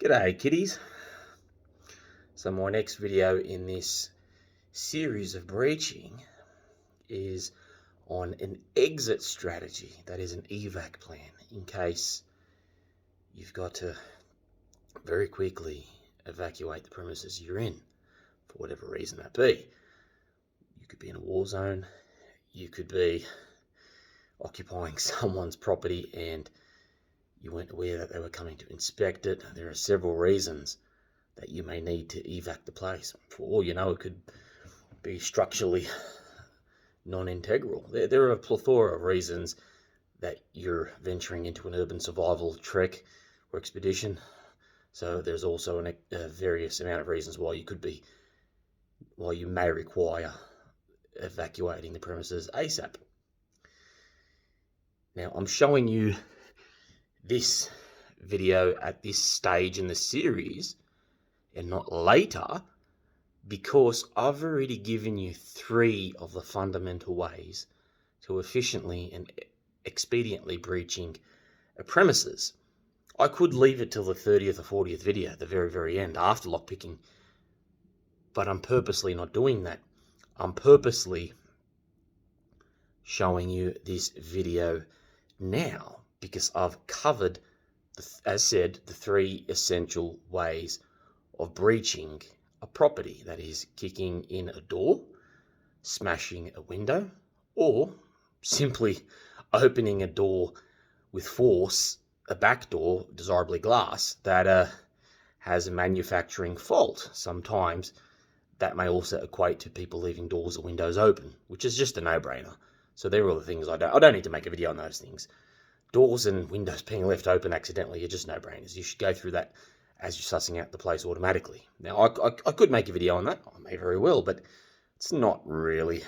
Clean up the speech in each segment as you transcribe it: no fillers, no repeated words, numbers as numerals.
G'day kiddies. So my next video in this series of breaching is on an exit strategy, that is an evac plan, in case you've got to very quickly evacuate the premises you're in, for whatever reason that be. You could be in a war zone, you could be occupying someone's property and you weren't aware that they were coming to inspect it. There are several reasons that you may need to evac the place. For all you know, it could be structurally non-integral. There are a plethora of reasons that you're venturing into an urban survival trek or expedition. So there's also a various amount of reasons why you may require evacuating the premises ASAP. Now, I'm showing you this video at this stage in the series and not later, because I've already given you 3 of the fundamental ways to efficiently and expediently breaching a premises. I could leave it till the 30th or 40th video, the very end, after lockpicking, but I'm purposely not doing that. I'm purposely showing you this video now because I've covered, as said, the 3 essential ways of breaching a property. That is, kicking in a door, smashing a window, or simply opening a door with force, a back door, desirably glass, that has a manufacturing fault. Sometimes that may also equate to people leaving doors or windows open, which is just a no-brainer. So they're all the things I don't need to make a video on those things. Doors and windows being left open accidentally are just no-brainers. You should go through that as you're sussing out the place automatically. Now, I could make a video on that. I may very well, but it's not really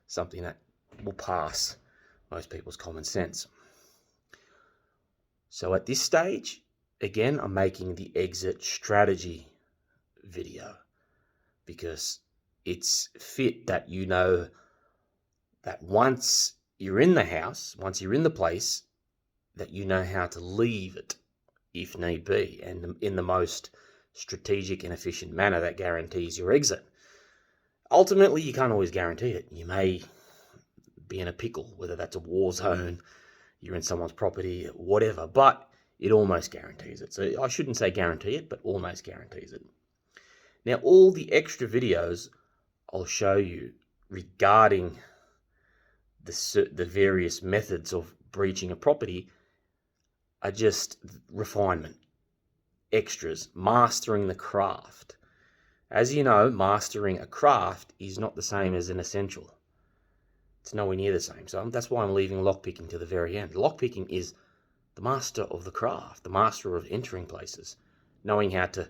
something that will pass most people's common sense. So at this stage, again, I'm making the exit strategy video because it's fit that you know that once you're in the house, once you're in the place, that you know how to leave it if need be, and in the most strategic and efficient manner that guarantees your exit. Ultimately, you can't always guarantee it. You may be in a pickle, whether that's a war zone, you're in someone's property, whatever, but it almost guarantees it. So I shouldn't say guarantee it, but almost guarantees it. Now, all the extra videos I'll show you regarding the various methods of breaching a property are just refinement, extras, mastering the craft. As you know, mastering a craft is not the same as an essential. It's nowhere near the same. So that's why I'm leaving lockpicking to the very end. Lockpicking is the master of the craft, the master of entering places, knowing how to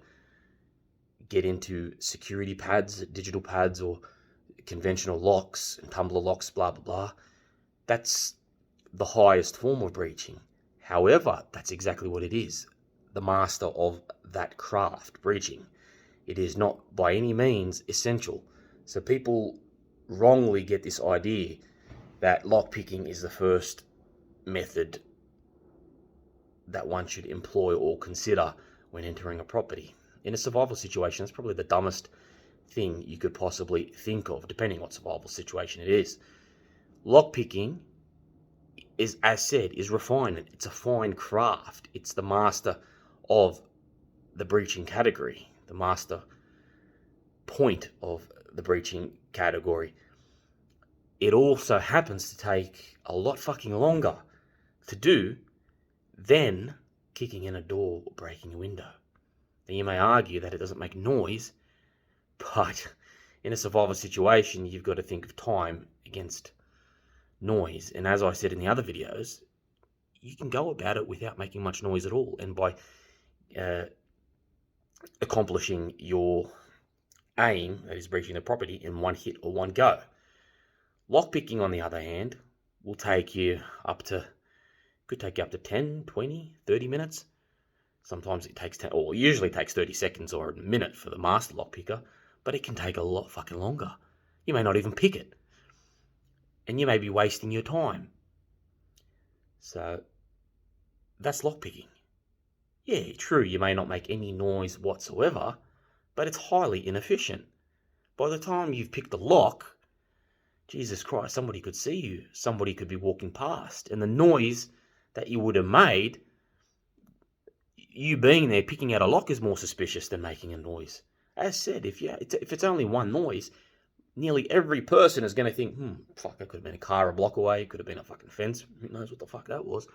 get into security pads, digital pads, or conventional locks and tumbler locks, blah, blah, blah. That's the highest form of breaching. However, that's exactly what it is, the master of that craft, breaching. It is not by any means essential. So people wrongly get this idea that lockpicking is the first method that one should employ or consider when entering a property. In a survival situation, that's probably the dumbest thing you could possibly think of, depending what survival situation it is. Lockpicking is, as said, is refinement. It's a fine craft. It's the master of the breaching category, the master point of the breaching category. It also happens to take a lot fucking longer to do than kicking in a door or breaking a window. Now, you may argue that it doesn't make noise, but in a survival situation, you've got to think of time against noise. And as I said in the other videos, you can go about it without making much noise at all, and by accomplishing your aim, that is breaching the property, in one hit or one go. Lockpicking, on the other hand, will take you up to 10, 20, 30 minutes. Sometimes it takes 10, or usually takes 30 seconds or a minute for the master lockpicker, but it can take a lot fucking longer. You may not even pick it, and you may be wasting your time. So that's lockpicking. Yeah, true, you may not make any noise whatsoever, but it's highly inefficient. By the time you've picked the lock, Jesus Christ, somebody could see you. Somebody could be walking past. And the noise that you would have made, you being there picking out a lock, is more suspicious than making a noise. As said, if it's only one noise, nearly every person is going to think, fuck, that could have been a car a block away. It could have been a fucking fence. Who knows what the fuck that was?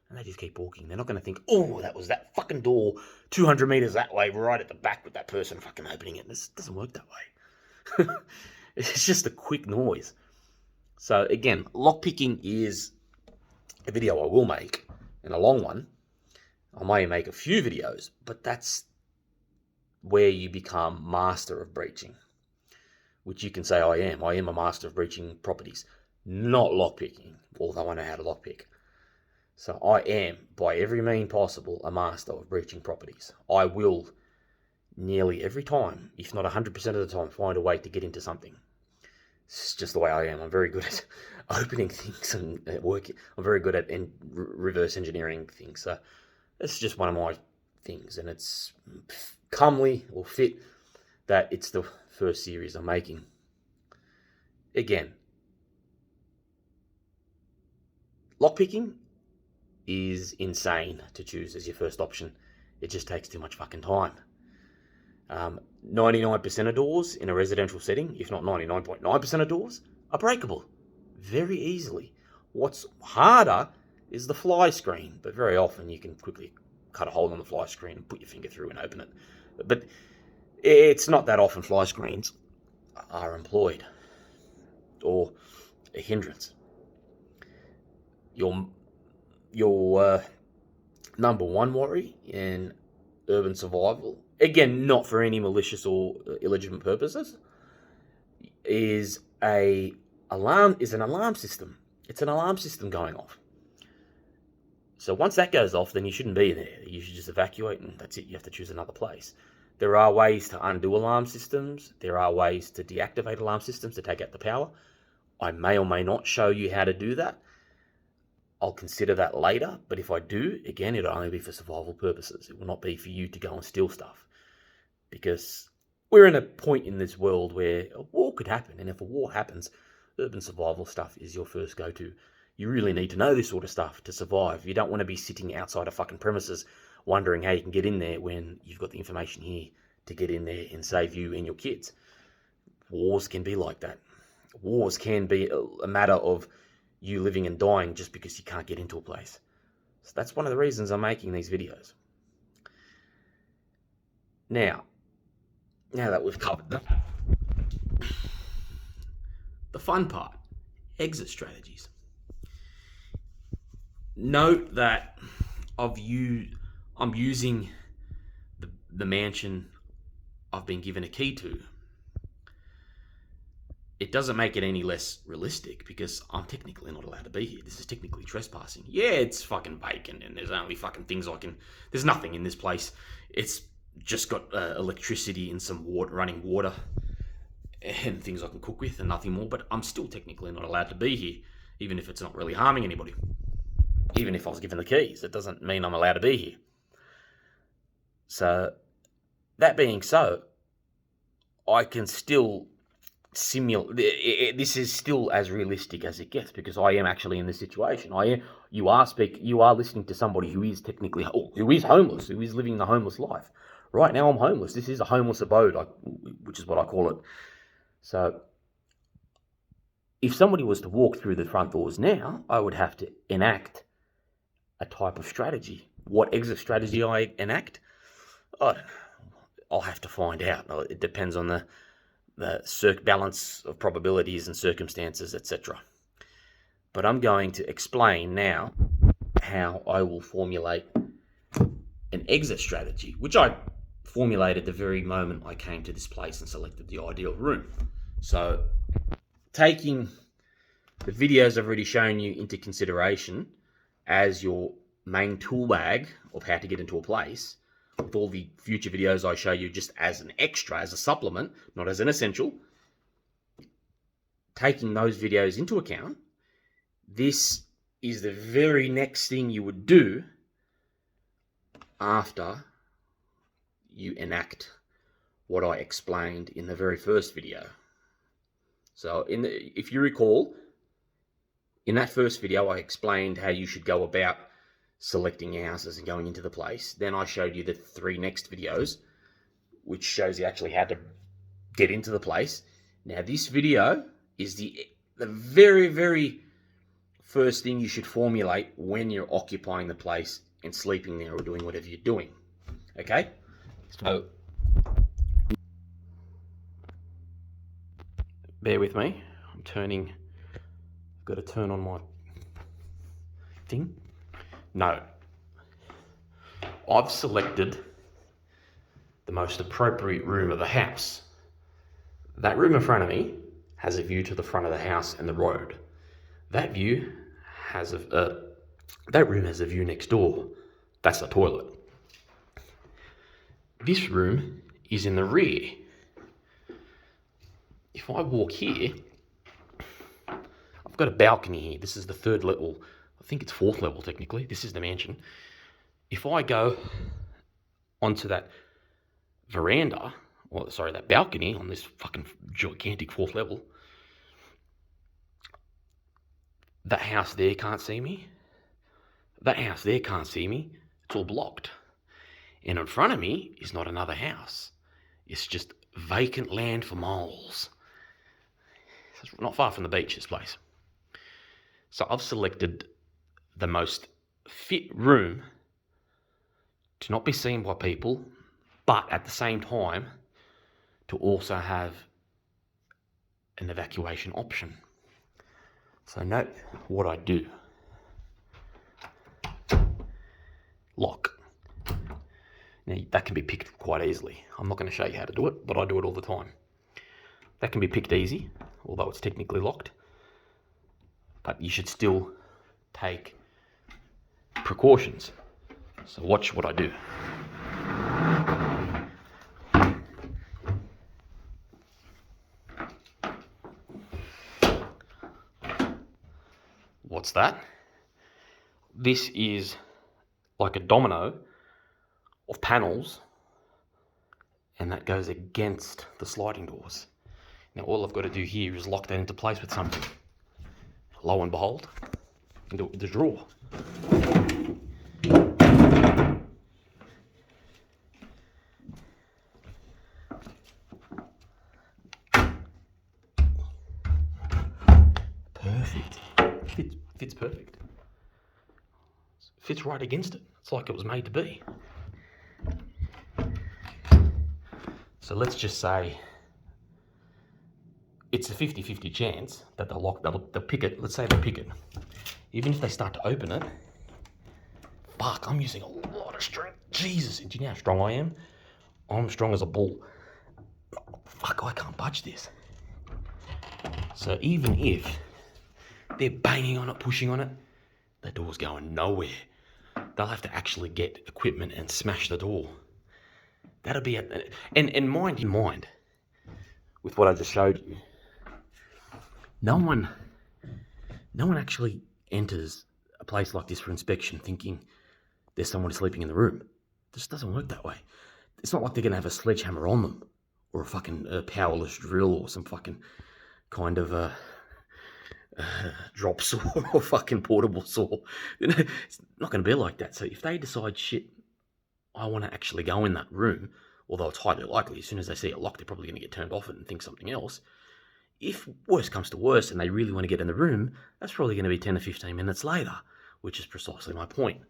And they just keep walking. They're not going to think, oh, that was that fucking door 200 meters that way, right at the back with that person fucking opening it. This doesn't work that way. It's just a quick noise. So again, lockpicking is a video I will make, and a long one. I may make a few videos, but that's where you become master of breaching, which you can say I am. I am a master of breaching properties, not lockpicking, although I know how to lockpick. So I am, by every means possible, a master of breaching properties. I will nearly every time, if not 100% of the time, find a way to get into something. It's just the way I am. I'm very good at opening things and working. I'm very good at reverse engineering things. So it's just one of my things, and it's comely or fit that it's the first series I'm making. Again, lockpicking is insane to choose as your first option. It just takes too much fucking time. 99% of doors in a residential setting, if not 99.9% of doors, are breakable very easily. What's harder is the fly screen, but very often you can quickly cut a hole in the fly screen and put your finger through and open it. But it's not that often fly screens are employed or a hindrance. Your number one worry in urban survival, again, not for any malicious or illegitimate purposes, is an alarm system. It's an alarm system going off. So once that goes off, then you shouldn't be there. You should just evacuate, and that's it. You have to choose another place. There are ways to undo alarm systems. There are ways to deactivate alarm systems to take out the power. I may or may not show you how to do that. I'll consider that later, but if I do, again, it'll only be for survival purposes. It will not be for you to go and steal stuff, because we're in a point in this world where a war could happen, and if a war happens, urban survival stuff is your first go-to. You really need to know this sort of stuff to survive. You don't want to be sitting outside of fucking premises wondering how you can get in there when you've got the information here to get in there and save you and your kids. Wars can be like that. Wars can be a matter of you living and dying just because you can't get into a place. So that's one of the reasons I'm making these videos. Now that we've covered the fun part, exit strategies. Note that I'm using the mansion I've been given a key to. It doesn't make it any less realistic, because I'm technically not allowed to be here. This is technically trespassing. Yeah, it's fucking vacant, and there's only fucking things there's nothing in this place. It's just got electricity and some running water and things I can cook with and nothing more, but I'm still technically not allowed to be here, even if it's not really harming anybody. Even if I was given the keys, it doesn't mean I'm allowed to be here. So, that being so, I can still simulate. This is still as realistic as it gets, because I am actually in this situation. You are listening to somebody who is technically, who is homeless, who is living the homeless life. Right now I'm homeless. This is a homeless abode, which is what I call it. So, if somebody was to walk through the front doors now, I would have to enact a type of strategy. What exit strategy I enact, I don't know. I'll have to find out. It depends on the balance of probabilities and circumstances, etc. But I'm going to explain now how I will formulate an exit strategy, which I formulated the very moment I came to this place and selected the ideal room. So, taking the videos I've already shown you into consideration as your main tool bag of how to get into a place, with all the future videos I show you just as an extra, as a supplement, not as an essential, taking those videos into account, this is the very next thing you would do after you enact what I explained in the very first video. So if you recall, in that first video, I explained how you should go about selecting houses and going into the place. Then I showed you the 3 next videos, which shows you actually how to get into the place. Now, this video is the very, very first thing you should formulate when you're occupying the place and sleeping there or doing whatever you're doing. Okay? So, bear with me. I've got to turn on my thing. No. I've selected the most appropriate room of the house. That room in front of me has a view to the front of the house and the road. That room has a view next door. That's the toilet. This room is in the rear. If I walk here, I've got a balcony here. This is the 3rd level. I think it's 4th level technically. This is the mansion. If I go onto that veranda, that balcony on this fucking gigantic 4th level, that house there can't see me. That house there can't see me. It's all blocked. And in front of me is not another house. It's just vacant land for moles. It's not far from the beach, this place. So I've selected the most fit room to not be seen by people, but at the same time to also have an evacuation option. So note what I do. Lock. Now that can be picked quite easily. I'm not going to show you how to do it, but I do it all the time. That can be picked easy, although it's technically locked. But you should still take precautions. So watch what I do. What's that? This is like a domino of panels, and that goes against the sliding doors. Now all I've got to do here is lock that into place with something. Lo and behold, I can do it with the drawer. Perfect. Fits perfect. Fits right against it. It's like it was made to be. So let's just say it's a 50-50 chance that they'll pick it. Let's say they pick it. Even if they start to open it, fuck, I'm using a lot of strength. Jesus, do you know how strong I am? I'm strong as a bull. Fuck, I can't budge this. So even if they're banging on it, pushing on it, the door's going nowhere. They'll have to actually get equipment and smash the door. That'll be and mind in mind with what I just showed you. No one actually enters a place like this for inspection thinking there's someone sleeping in the room. It just doesn't work that way. It's not like they're gonna have a sledgehammer on them, or a fucking powerless drill, or some fucking kind of drop saw or fucking portable saw. It's not going to be like that. So if they decide, shit, I want to actually go in that room, although it's highly likely, as soon as they see it locked, they're probably going to get turned off it and think something else. If worse comes to worse and they really want to get in the room, that's probably going to be 10 to 15 minutes later, which is precisely my point.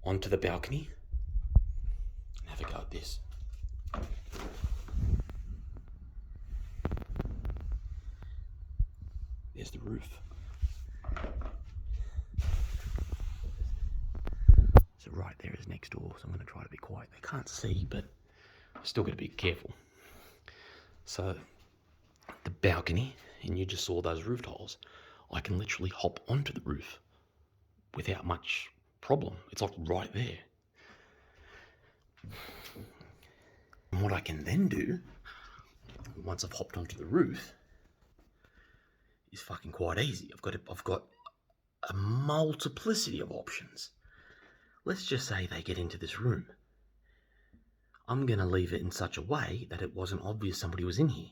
Onto the balcony. Have a go at this. There's the roof. So right there is next door, so I'm going to try to be quiet. They can't see, but I've still got to be careful. So the balcony, and you just saw those roof tiles. I can literally hop onto the roof without much problem. It's like right there. And what I can then do, once I've hopped onto the roof, is fucking quite easy. I've got a multiplicity of options. let's just say they get into this room. I'm going to leave it in such a way that it wasn't obvious somebody was in here.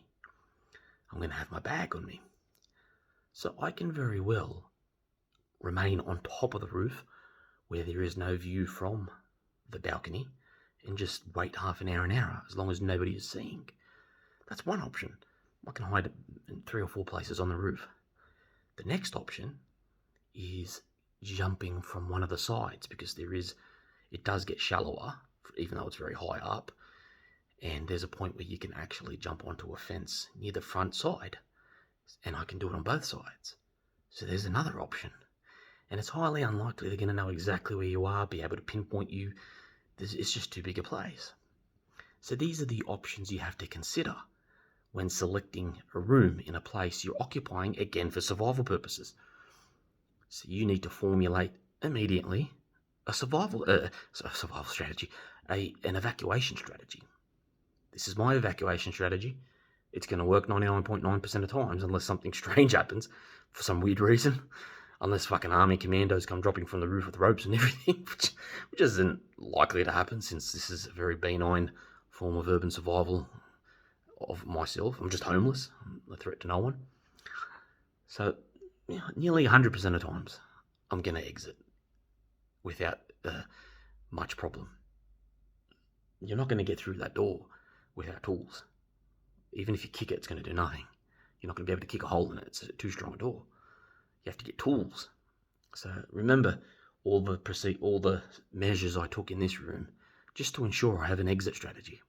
I'm going to have my bag on me. So I can very well remain on top of the roof where there is no view from the balcony and just wait half an hour as long as nobody is seeing. That's one option. I can hide in 3 or 4 places on the roof. The next option is jumping from one of the sides, because it does get shallower, even though it's very high up, and there's a point where you can actually jump onto a fence near the front side, and I can do it on both sides. So there's another option, and it's highly unlikely they're going to know exactly where you are, be able to pinpoint you. It's just too big a place. So these are the options you have to consider when selecting a room in a place you're occupying, again for survival purposes. So you need to formulate immediately a survival strategy, an evacuation strategy. This is my evacuation strategy. It's going to work 99.9% of times, unless something strange happens for some weird reason. Unless fucking army commandos come dropping from the roof with ropes and everything, which isn't likely to happen, since this is a very benign form of urban survival of myself. I'm just homeless. I'm a threat to no one. So nearly 100% of times, I'm going to exit without much problem. You're not going to get through that door without tools. Even if you kick it, it's going to do nothing. You're not going to be able to kick a hole in it. It's too strong a door. You have to get tools. So remember all the measures I took in this room just to ensure I have an exit strategy.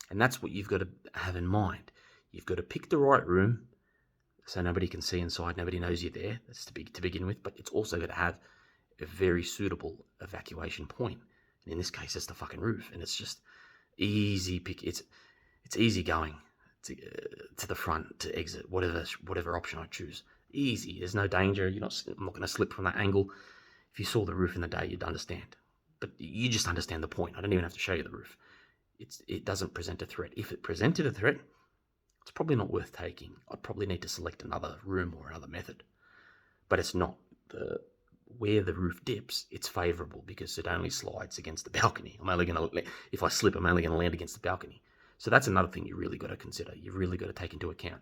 And that's what you've got to have in mind. You've got to pick the right room so nobody can see inside, nobody knows you're there. That's to begin with. But it's also got to have a very suitable evacuation point. And in this case, it's the fucking roof. And it's just easy pick. It's easy going to the front to exit, whatever option I choose. Easy. There's no danger. I'm not going to slip from that angle. If you saw the roof in the day, you'd understand. But you just understand the point. I don't even have to show you the roof. It doesn't present a threat. If it presented a threat, it's probably not worth taking. I'd probably need to select another room or another method. But it's not. Where the roof dips, it's favourable because it only slides against the balcony. If I slip, I'm only going to land against the balcony. So that's another thing you really got to consider. You've really got to take into account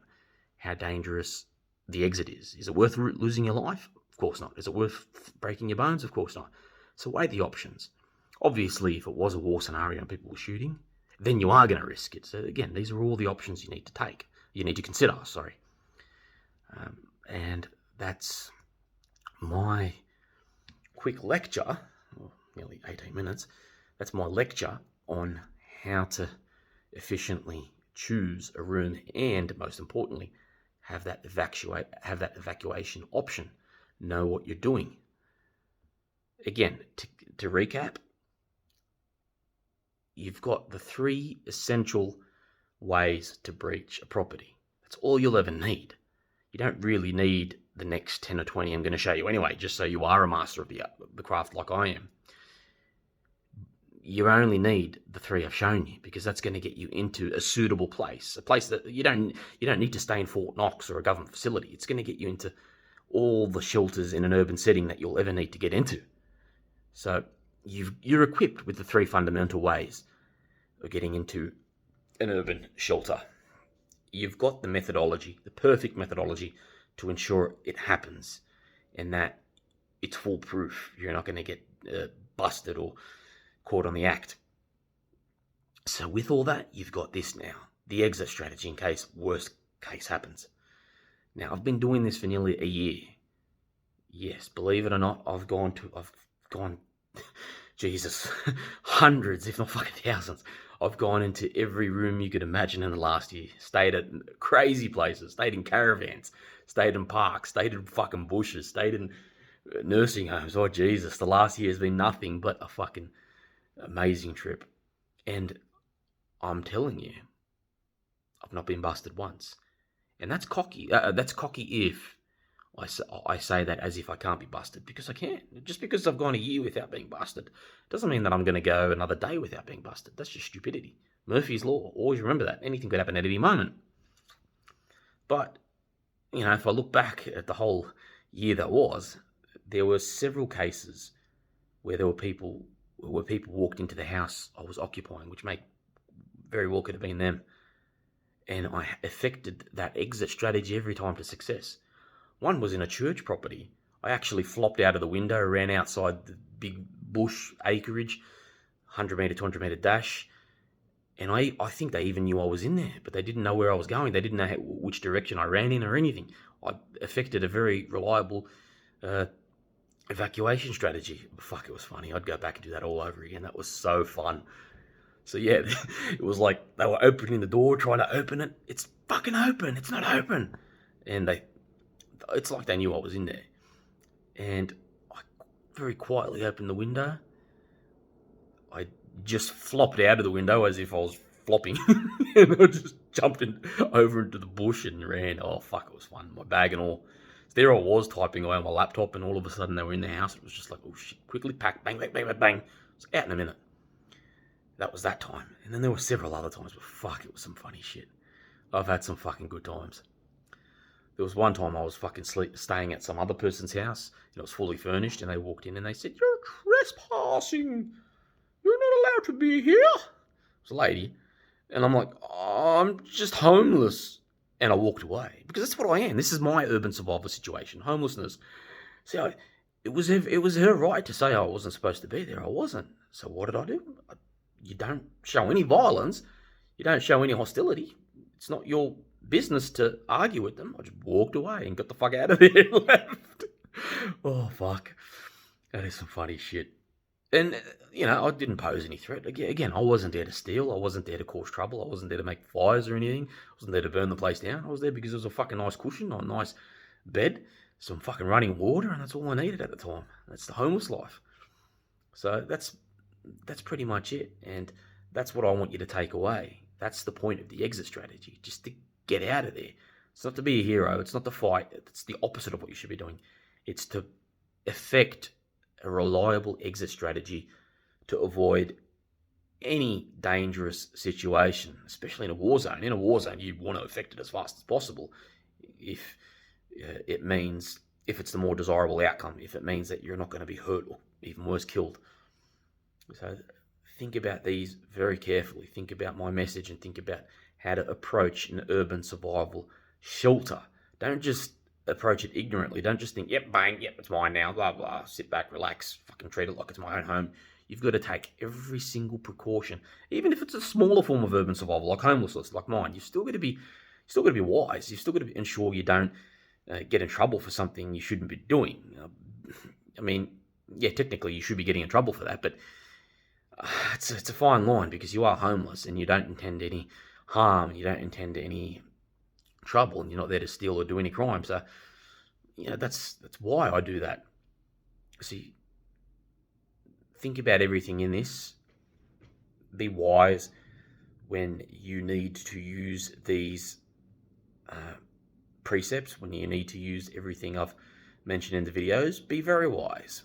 how dangerous the exit is. Is it worth losing your life? Of course not. Is it worth breaking your bones? Of course not. So weigh the options. Obviously, if it was a war scenario and people were shooting, then you are going to risk it. So again, these are all the options you need to take. You need to consider, and that's my quick lecture, nearly 18 minutes. That's my lecture on how to efficiently choose a room and, most importantly, have that evacuation option. Know what you're doing. Again, to recap, you've got the 3 essential ways to breach a property. That's all you'll ever need. You don't really need the next 10 or 20 I'm going to show you anyway, just so you are a master of the craft like I am. You only need the 3 I've shown you, because that's going to get you into a suitable place, a place that you don't need to stay in Fort Knox or a government facility. It's going to get you into all the shelters in an urban setting that you'll ever need to get into. So you're equipped with the 3 fundamental ways of getting into an urban shelter. You've got the methodology, the perfect methodology to ensure it happens and that it's foolproof. You're not going to get busted or caught on the act. So with all that, you've got this now, the exit strategy in case worst case happens. Now, I've been doing this for nearly a year. Yes, believe it or not, I've gone, Jesus, hundreds, if not fucking thousands. I've gone into every room you could imagine in the last year. Stayed at crazy places, stayed in caravans, stayed in parks, stayed in fucking bushes, stayed in nursing homes. Oh, Jesus, the last year has been nothing but a fucking amazing trip. And I'm telling you, I've not been busted once. And that's cocky. That's cocky if I say that as if I can't be busted, because I can. Just because I've gone a year without being busted doesn't mean that I'm going to go another day without being busted. That's just stupidity. Murphy's Law. Always remember that. Anything could happen at any moment. But, if I look back at the whole year that was, there were several cases where people walked into the house I was occupying, which very well could have been them. And I affected that exit strategy every time to success. One was in a church property. I actually flopped out of the window, ran outside the big bush acreage, 100 metre, 200 metre dash. And I think they even knew I was in there, but they didn't know where I was going. They didn't know which direction I ran in or anything. I affected a very reliable evacuation strategy. Fuck, it was funny. I'd go back and do that all over again. That was so fun. So yeah, it was like they were opening the door, trying to open it. It's fucking open. It's not open. And it's like they knew I was in there. And I very quietly opened the window. I just flopped out of the window as if I was flopping. And I just jumped over into the bush and ran. Oh, fuck, it was fun. My bag and all. So there I was typing away on my laptop, and all of a sudden they were in the house. It was just like, oh shit, quickly pack, bang, bang, bang, bang, bang. It's out in a minute. That was that time. And then there were several other times, but fuck, it was some funny shit. I've had some fucking good times. There was one time I was fucking staying at some other person's house, and it was fully furnished, and they walked in and they said, "You're trespassing. You're not allowed to be here." It was a lady. And I'm like, oh, I'm just homeless. And I walked away, because that's what I am. This is my urban survival situation, homelessness. See, it was her right to say I wasn't supposed to be there. I wasn't. So what did I do? You don't show any violence. You don't show any hostility. It's not your business to argue with them. I just walked away and got the fuck out of there and left. Oh, fuck. That is some funny shit. And, I didn't pose any threat. Again, I wasn't there to steal. I wasn't there to cause trouble. I wasn't there to make fires or anything. I wasn't there to burn the place down. I was there because there was a fucking nice cushion, a nice bed, some fucking running water, and that's all I needed at the time. That's the homeless life. So that's pretty much it. And that's what I want you to take away. That's the point of the exit strategy, just to get out of there. It's not to be a hero. It's not to fight. It's the opposite of what you should be doing. It's to effect a reliable exit strategy to avoid any dangerous situation, especially in a war zone. In a war zone, you want to effect it as fast as possible if it's the more desirable outcome, if it means that you're not going to be hurt or even worse, killed. So think about these very carefully. Think about my message and think about how to approach an urban survival shelter. Don't just approach it ignorantly. Don't just think, yep, bang, yep, it's mine now, blah, blah. Sit back, relax, fucking treat it like it's my own home. You've got to take every single precaution, even if it's a smaller form of urban survival, like homelessness, like mine. You've still got to be wise. You've still got to ensure you don't get in trouble for something you shouldn't be doing. Technically you should be getting in trouble for that, but it's a fine line, because you are homeless and you don't intend any harm, and you don't intend any trouble, and you're not there to steal or do any crime. So, that's why I do that. See, think about everything in this. Be wise when you need to use these precepts, when you need to use everything I've mentioned in the videos. Be very wise.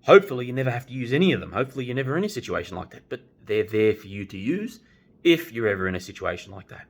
Hopefully you never have to use any of them. Hopefully you're never in a situation like that, but they're there for you to use if you're ever in a situation like that.